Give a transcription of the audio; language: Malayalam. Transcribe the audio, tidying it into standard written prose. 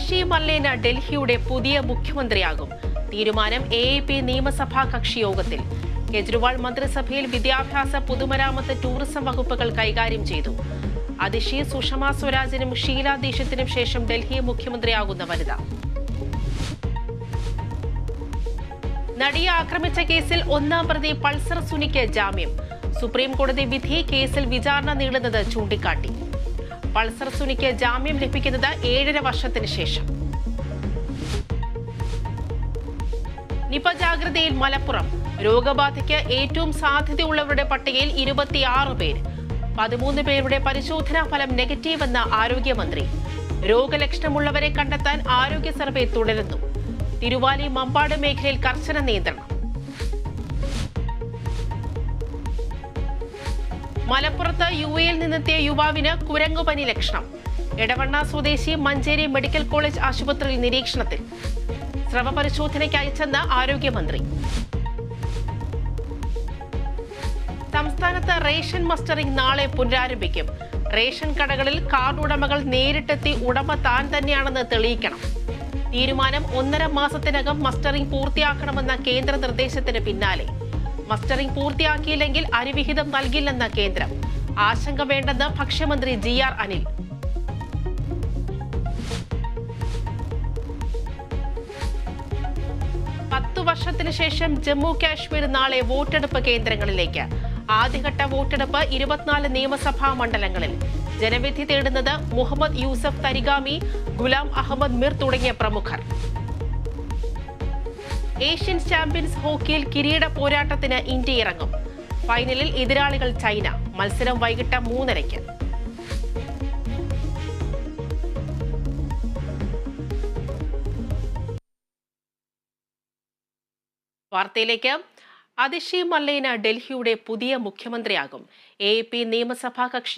അതിഷി മല്ലേന ഡൽഹിയുടെ പുതിയ മുഖ്യമന്ത്രിയാകും. തീരുമാനം AAP നിയമസഭാ കക്ഷി യോഗത്തിൽ. കേജ്രിവാൾ മന്ത്രിസഭയിൽ വിദ്യാഭ്യാസ, പൊതുമരാമത്ത്, ടൂറിസം വകുപ്പുകൾ കൈകാര്യം ചെയ്തു. അതിഷി സുഷമ സ്വരാജിനും ഷീല ദീക്ഷിത്തിനും ശേഷം ഡൽഹി മുഖ്യമന്ത്രിയാകുന്ന വനിത. നടിയെ ആക്രമിച്ച കേസിൽ ഒന്നാം പ്രതി പൾസർ സുനിക്ക് ജാമ്യം. സുപ്രീം കോടതി വിധി കേസിൽ വിചാരണ നീളുന്നത് ചൂണ്ടിക്കാട്ടി. പൾസർ സുനിക്ക് ജാമ്യം ലഭിക്കുന്നത് 7.5 വർഷത്തിന് ശേഷം. നിപ ജാഗ്രതയിൽ മലപ്പുറം. രോഗബാധയ്ക്ക് ഏറ്റവും സാധ്യതയുള്ളവരുടെ പട്ടികയിൽ 26 പേർ. 13 പേരുടെ പരിശോധനാ ഫലം നെഗറ്റീവെന്ന് ആരോഗ്യമന്ത്രി. രോഗലക്ഷണമുള്ളവരെ കണ്ടെത്താൻ ആരോഗ്യ സർവേ തുടരുന്നു. തിരുവാലി, മമ്പാട് മേഖലയിൽ കർശന നിയന്ത്രണം. മലപ്പുറത്ത് UAE-യിൽ നിന്നെത്തിയ യുവാവിന് കുരങ്ങുപനി ലക്ഷണം. എടവണ്ണ സ്വദേശി മഞ്ചേരി മെഡിക്കൽ കോളേജ് ആശുപത്രിയിൽ നിരീക്ഷണത്തിൽ. സ്രവ പരിശോധനയ്ക്ക് അയച്ചെന്ന് ആരോഗ്യമന്ത്രി. സംസ്ഥാനത്ത് റേഷൻ മസ്റ്ററിംഗ് നാളെ പുനരാരംഭിക്കും. റേഷൻ കടകളിൽ കാർഡ് ഉടമകൾ നേരിട്ടെത്തി ഉടമ താൻ തന്നെയാണെന്ന് തെളിയിക്കണം. തീരുമാനം 1.5 മാസത്തിനകം മസ്റ്ററിംഗ് പൂർത്തിയാക്കണമെന്ന കേന്ദ്ര നിർദ്ദേശത്തിന് പിന്നാലെ. മസ്റ്ററിംഗ് പൂർത്തിയാക്കിയില്ലെങ്കിൽ അരിവിഹിതം നൽകില്ലെന്ന കേന്ദ്രം. ആശങ്ക വേണ്ടെന്ന് ഭക്ഷ്യമന്ത്രി GR അനിൽ. വർഷത്തിനു ശേഷം ജമ്മു കാശ്മീർ നാളെ വോട്ടെടുപ്പ് കേന്ദ്രങ്ങളിലേക്ക്. ആദ്യഘട്ട വോട്ടെടുപ്പ് 24 നിയമസഭാ മണ്ഡലങ്ങളിൽ. ജനവിധി തേടുന്നത് മുഹമ്മദ് യൂസഫ് തരിഗാമി, ഗുലാം അഹമ്മദ് മിർ തുടങ്ങിയ പ്രമുഖർ. ഏഷ്യൻ ചാമ്പ്യൻസ് ഹോക്കിയിൽ കിരീട പോരാട്ടത്തിന് ഇന്ത്യ ഇറങ്ങും. ഫൈനലിൽ എതിരാളികൾ ചൈന. മത്സരം വൈകിട്ട് 3:30. വാർത്തയിലേക്ക്. അതിഷി മല്ലേന ഡൽഹിയുടെ പുതിയ മുഖ്യമന്ത്രിയാകും. AAP നിയമസഭാ കക്ഷി